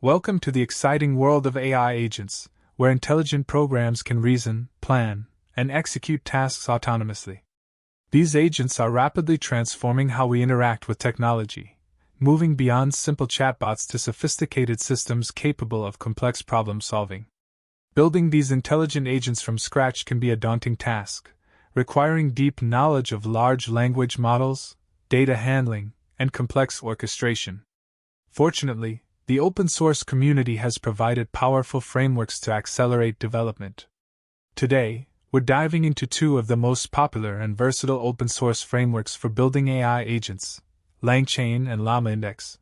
Welcome to the exciting world of AI agents, where intelligent programs can reason, plan, and execute tasks autonomously. These agents are rapidly transforming how we interact with technology, moving beyond simple chatbots to sophisticated systems capable of complex problem solving. Building these intelligent agents from scratch can be a daunting task, requiring deep knowledge of large language models, data handling, and complex orchestration. Fortunately, the open-source community has provided powerful frameworks to accelerate development. Today, we're diving into two of the most popular and versatile open-source frameworks for building AI agents, LangChain and LlamaIndex.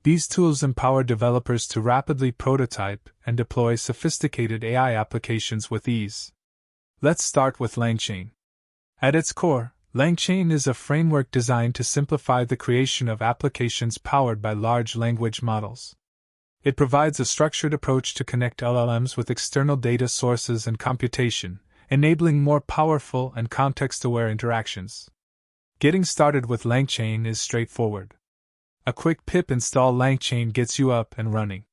These tools empower developers to rapidly prototype and deploy sophisticated AI applications with ease. Let's start with LangChain. At its core, LangChain is a framework designed to simplify the creation of applications powered by large language models. It provides a structured approach to connect LLMs with external data sources and computation, enabling more powerful and context-aware interactions. Getting started with LangChain is straightforward. A quick pip install LangChain gets you up and running.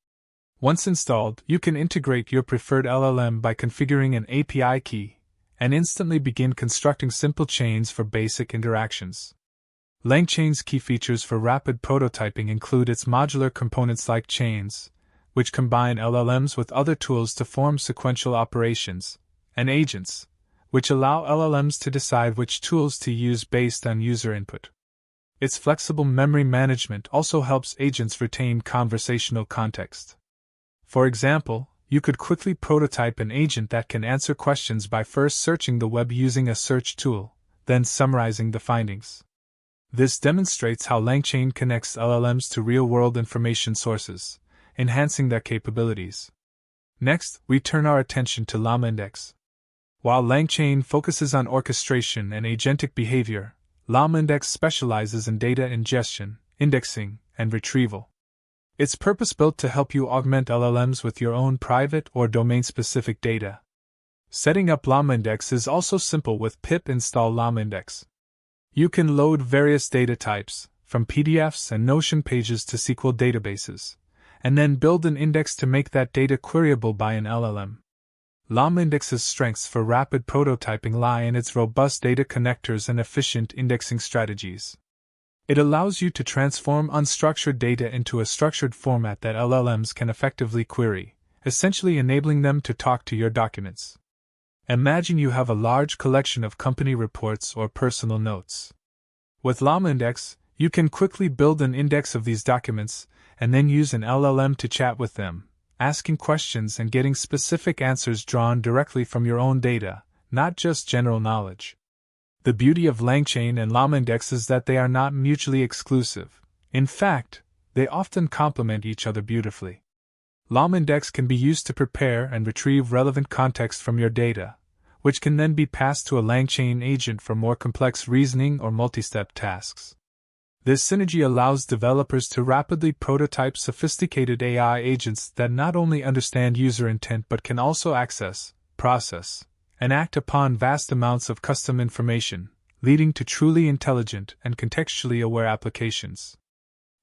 Once installed, you can integrate your preferred LLM by configuring an API key and instantly begin constructing simple chains for basic interactions. LangChain's key features for rapid prototyping include its modular components like chains, which combine LLMs with other tools to form sequential operations, and agents, which allow LLMs to decide which tools to use based on user input. Its flexible memory management also helps agents retain conversational context. For example, you could quickly prototype an agent that can answer questions by first searching the web using a search tool, then summarizing the findings. This demonstrates how LangChain connects LLMs to real-world information sources, enhancing their capabilities. Next, we turn our attention to LlamaIndex. While LangChain focuses on orchestration and agentic behavior, LlamaIndex specializes in data ingestion, indexing, and retrieval. It's purpose-built to help you augment LLMs with your own private or domain-specific data. Setting up LlamaIndex is also simple with pip install LlamaIndex. You can load various data types, from PDFs and Notion pages to SQL databases, and then build an index to make that data queryable by an LLM. LlamaIndex's strengths for rapid prototyping lie in its robust data connectors and efficient indexing strategies. It allows you to transform unstructured data into a structured format that LLMs can effectively query, essentially enabling them to talk to your documents. Imagine you have a large collection of company reports or personal notes. With LlamaIndex, you can quickly build an index of these documents and then use an LLM to chat with them, asking questions and getting specific answers drawn directly from your own data, not just general knowledge. The beauty of LangChain and LlamaIndex is that they are not mutually exclusive. In fact, they often complement each other beautifully. LlamaIndex can be used to prepare and retrieve relevant context from your data, which can then be passed to a LangChain agent for more complex reasoning or multi-step tasks. This synergy allows developers to rapidly prototype sophisticated AI agents that not only understand user intent but can also access, process, and act upon vast amounts of custom information, leading to truly intelligent and contextually aware applications.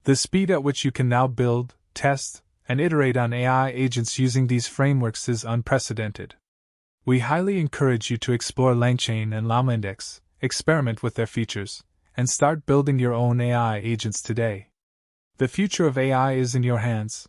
The speed at which you can now build, test, and iterate on AI agents using these frameworks is unprecedented. We highly encourage you to explore LangChain and LlamaIndex, experiment with their features, and start building your own AI agents today. The future of AI is in your hands,